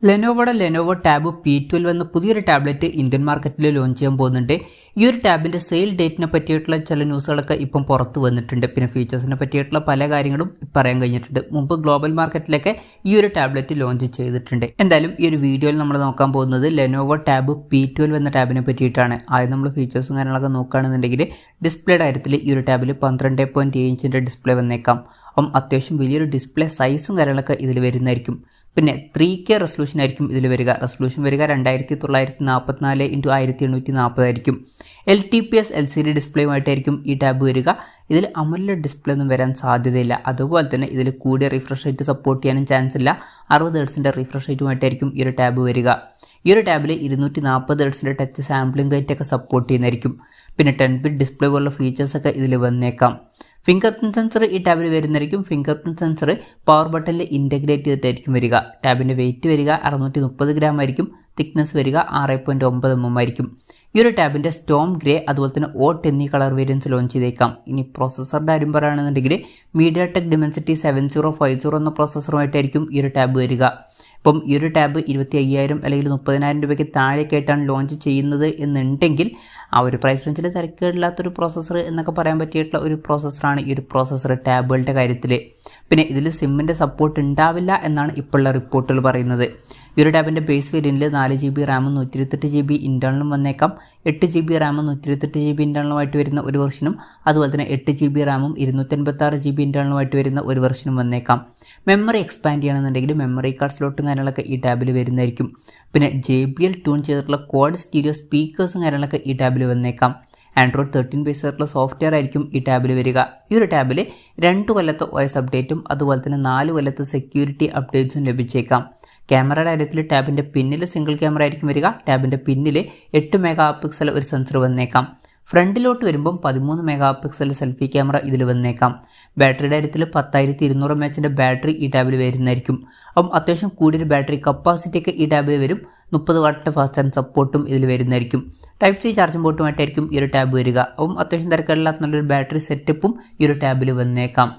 Lenovo tab P12 എന്ന പുതിയൊരു tablet Indian മാർക്കറ്റിൽ ലോഞ്ച് ചെയ്യാൻ പോകുന്നുണ്ട്. ഈ ഒരു ടാബിൻ്റെ സെയിൽ ഡേറ്റിനെ പറ്റിയിട്ടുള്ള ചില ന്യൂസുകളൊക്കെ ഇപ്പം പുറത്ത് വന്നിട്ടുണ്ട്. പിന്നെ ഫീച്ചേഴ്സിനെ പറ്റിയിട്ടുള്ള പല കാര്യങ്ങളും പറയാൻ കഴിഞ്ഞിട്ടുണ്ട്. മുമ്പ് ഗ്ലോബൽ മാർക്കറ്റിലൊക്കെ ഈ ഒരു ടാബ്ലറ്റ് ലോഞ്ച് ചെയ്തിട്ടുണ്ട്. എന്തായാലും ഈ ഒരു വീഡിയോയിൽ നമ്മൾ നോക്കാൻ പോകുന്നത് Lenovo tab P12 എന്ന ടാബിനെ പറ്റിയിട്ടാണ്. ആദ്യം നമ്മൾ ഫീച്ചേഴ്സും കാര്യങ്ങളൊക്കെ നോക്കുകയാണെന്നുണ്ടെങ്കിൽ ഡിസ്പ്ലേയുടെ കാര്യത്തിൽ ഈ ഒരു ടാബിൽ 12.7 ഇഞ്ചിൻ്റെ ഡിസ്പ്ലേ വന്നേക്കാം. അപ്പം അത്യാവശ്യം വലിയൊരു ഡിസ്പ്ലേ സൈസും കാര്യങ്ങളൊക്കെ ഇതിൽ വരുന്നതായിരിക്കും. പിന്നെ 3K റെസൊല്യൂഷൻ ആയിരിക്കും ഇതിൽ വരിക. റെസൊല്യൂഷൻ വരിക 2944x1840 ആയിരിക്കും. LTPS LCD ഡിസ്പ്ലേയുമായിട്ടായിരിക്കും ഈ ടാബ് വരിക. ഇതിൽ AMOLED ഡിസ്പ്ലേ ഒന്നും വരാൻ സാധ്യതയില്ല. അതുപോലെ തന്നെ ഇതിൽ കൂടിയ റിഫ്രഷ് റേറ്റ് സപ്പോർട്ട് ചെയ്യാനും ചാൻസ് ഇല്ല. 60 Hz റിഫ്രഷ് റേറ്റുമായിട്ടായിരിക്കും ഈ ഒരു ടാബ് വരിക. ഈ ഒരു ടാബിൽ 240 Hz ടച്ച് സാമ്പിളിംഗ് റേറ്റ് ഒക്കെ സപ്പോർട്ട് ചെയ്യുന്നതായിരിക്കും. പിന്നെ 10-bit ഡിസ്പ്ലേ പോലുള്ള ഫീച്ചേഴ്സൊക്കെ ഇതിൽ വന്നേക്കാം. ഫിംഗർ പ്രിന്റ് സെൻസർ ഈ ടാബിൽ വരുന്നതായിരിക്കും. ഫിംഗർ പ്രിന്റ് സെൻസർ പവർ ബട്ടണിൽ ഇൻ്റഗ്രേറ്റ് ചെയ്തിട്ടായിരിക്കും വരിക. ടാബിൻ്റെ വെയിറ്റ് വരിക 630 ഗ്രാം ആയിരിക്കും. തിക്നെസ് വരിക 6.9 mm ആയിരിക്കും. ഈ ഒരു ടാബിൻ്റെ സ്റ്റോം ഗ്രേ അതുപോലെ തന്നെ ഓട്ട് എന്നീ കളർ വേരിയൻസ് ലോഞ്ച് ചെയ്തേക്കാം. ഇനി പ്രോസസ്സറുടെ കാര്യം പറയുകയാണെന്നുണ്ടെങ്കിൽ mediatek dimensity 7050 എന്ന പ്രോസസ്സറുമായിട്ടായിരിക്കും ഈ ഒരു ടാബ് വരിക. ഇപ്പം ഈ ഒരു ടാബ് 25,000 അല്ലെങ്കിൽ 30,000 രൂപയ്ക്ക് താഴേക്കായിട്ടാണ് ലോഞ്ച് ചെയ്യുന്നത് എന്നുണ്ടെങ്കിൽ ആ ഒരു പ്രൈസ് റേഞ്ചിൽ തിരക്കേടില്ലാത്തൊരു പ്രോസസ്സർ എന്നൊക്കെ പറയാൻ പറ്റിയിട്ടുള്ള ഒരു പ്രോസസ്സറാണ് ഈ ഒരു പ്രോസസ്സർ ടാബുകളുടെ കാര്യത്തിൽ. പിന്നെ ഇതിൽ സിമ്മിൻ്റെ സപ്പോർട്ട് ഉണ്ടാവില്ല എന്നാണ് ഇപ്പോഴുള്ള റിപ്പോർട്ടുകൾ പറയുന്നത്. ഈ ഒരു ടാബിൻ്റെ ബേസ് വേരിയൻറ്റിൽ 4GB RAM 128GB ഇൻറ്റേർണലും വന്നേക്കാം. 8GB RAM 128GB ഇൻറ്റേർണലുമായിട്ട് വരുന്ന ഒരു വെർഷനും അതുപോലെ തന്നെ 8GB RAM 256GB ഇൻറ്റേർണലുമായിട്ട് വരുന്ന ഒരു വെർഷനും വന്നേക്കാം. മെമ്മറി എക്സ്പാൻഡ് ചെയ്യണമെന്നുണ്ടെങ്കിൽ മെമ്മറി കാർഡ് സ്ലോട്ടും കാര്യങ്ങളൊക്കെ ഈ ടാബിൽ വരുന്നതായിരിക്കും. പിന്നെ JBL ട്യൂൺ ചെയ്തിട്ടുള്ള ക്വാഡ് സ്റ്റീരിയോ സ്പീക്കേഴ്സും കാര്യങ്ങളൊക്കെ ഈ ടാബിൽ വന്നേക്കാം. Android 13 ബേസ് ആയിട്ടുള്ള സോഫ്റ്റ്വെയർ ആയിരിക്കും ഈ ടാബിൽ വരിക. ഈ ഒരു ടാബിൽ 2 കൊല്ലത്തെ OS അപ്ഡേറ്റും അതുപോലെ തന്നെ 4 കൊല്ലത്തെ സെക്യൂരിറ്റി അപ്ഡേറ്റ്സും ലഭിച്ചേക്കാം. ക്യാമറയുടെ കാര്യത്തിൽ ടാബിൻ്റെ പിന്നിൽ സിംഗിൾ ക്യാമറ ആയിരിക്കും വരിക. ടാബിൻ്റെ പിന്നിൽ 8 മെഗാപിക്സൽ ഒരു സെൻസർ വന്നേക്കാം. ഫ്രണ്ടിലോട്ട് വരുമ്പം 13 മെഗാപിക്സൽ സെൽഫി ക്യാമറ ഇതിൽ വന്നേക്കാം. ബാറ്ററിയുടെ കാര്യത്തിൽ 10,200 mAh ബാറ്ററി ഈ ടാബിൽ വരുന്നതായിരിക്കും. അപ്പം അത്യാവശ്യം കൂടിയൊരു ബാറ്ററി കപ്പാസിറ്റി ഒക്കെ ഈ ടാബിൽ വരും. 30 വാട്ട് ഫാസ്റ്റ് ചാർജ് സപ്പോർട്ടും ഇതിൽ വരുന്നതായിരിക്കും. Type-C ചാർജിംഗ് പോർട്ടുമായിട്ടായിരിക്കും ഈ ഒരു ടാബ് വരിക. അപ്പം അത്യാവശ്യം തിരക്കില്ലാത്ത നല്ലൊരു ബാറ്ററി സെറ്റപ്പും ഈ ഒരു ടാബിൽ വന്നേക്കാം.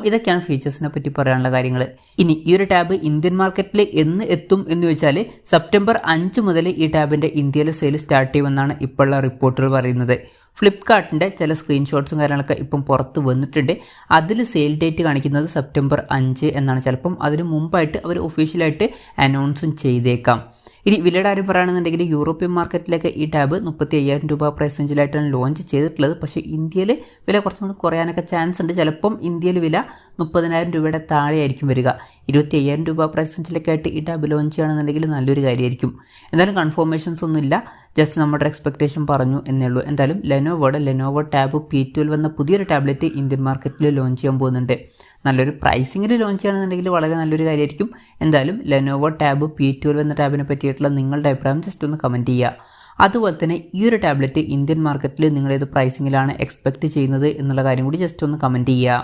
ഇതൊക്കെയാണ് ഫീച്ചേഴ്സിനെ പറ്റി പറയാനുള്ള കാര്യങ്ങൾ. ഇനി ഈ ഒരു ടാബ് ഇന്ത്യൻ മാർക്കറ്റിൽ എന്ന് എത്തും എന്ന് വെച്ചാൽ സെപ്റ്റംബർ 5 മുതൽ ഈ ടാബിൻ്റെ ഇന്ത്യയിൽ സെയിൽ സ്റ്റാർട്ട് ചെയ്യുമെന്നാണ് ഇപ്പോഴുള്ള റിപ്പോർട്ടുകൾ പറയുന്നത്. ഫ്ലിപ്കാർട്ടിൻ്റെ ചില സ്ക്രീൻഷോട്ട്സും കാര്യങ്ങളൊക്കെ ഇപ്പം പുറത്ത് വന്നിട്ടുണ്ട്. അതിൽ സെയിൽ ഡേറ്റ് കാണിക്കുന്നത് സെപ്റ്റംബർ 5 എന്നാണ്. ചിലപ്പം അതിന് മുമ്പായിട്ട് അവർ ഒഫീഷ്യലായിട്ട് അനൗൺസും ചെയ്തേക്കാം. ഇനി വിലയുടെ കാര്യം പറയുകയാണെന്നുണ്ടെങ്കിൽ യൂറോപ്യൻ മാർക്കറ്റിലേക്ക് ഈ ടാബ് 35,000 രൂപ പ്രൈസ് റേഞ്ചിലായിട്ടാണ് ലോഞ്ച് ചെയ്തിട്ടുള്ളത്. പക്ഷേ ഇന്ത്യയിൽ വില കുറച്ചും കൂടി കുറയാനൊക്കെ ചാൻസ് ഉണ്ട്. ചിലപ്പം ഇന്ത്യയിൽ വില 30,000 രൂപയുടെ താഴെയായിരിക്കും വരിക. 25,000 രൂപ പ്രൈസ് റേഞ്ചിലൊക്കെ ആയിട്ട് ഈ ടാബ് ലോഞ്ച് ചെയ്യുകയാണെന്നുണ്ടെങ്കിൽ നല്ലൊരു കാര്യമായിരിക്കും. എന്തായാലും കൺഫർമേഷൻസ് ഒന്നുമില്ല, ജസ്റ്റ് നമ്മുടെ എക്സ്പെക്ടേഷൻ പറഞ്ഞു എന്നേ ഉള്ളൂ. എന്തായാലും Lenovo tab P12 എന്ന പുതിയൊരു ടാബ്ലറ്റ് ഇന്ത്യൻ മാർക്കറ്റിൽ ലോഞ്ച് ചെയ്യാൻ പോകുന്നുണ്ട്. നല്ലൊരു പ്രൈസിങ്ങിൽ ലോഞ്ച് ചെയ്യുകയാണെന്നുണ്ടെങ്കിൽ വളരെ നല്ലൊരു കാര്യമായിരിക്കും. എന്തായാലും Lenovo tab P12 എന്ന ടാബിനെ പറ്റിയിട്ടുള്ള നിങ്ങളുടെ അഭിപ്രായം ജസ്റ്റ് ഒന്ന് കമൻറ്റ് ചെയ്യുക. അതുപോലെ തന്നെ ഈ ഒരു ടാബ്ലറ്റ് ഇന്ത്യൻ മാർക്കറ്റിൽ നിങ്ങളേത് പ്രൈസിങ്ങിലാണ് എക്സ്പെക്റ്റ് ചെയ്യുന്നത് എന്നുള്ള കാര്യം കൂടി ജസ്റ്റ് ഒന്ന് കമൻറ്റ് ചെയ്യുക.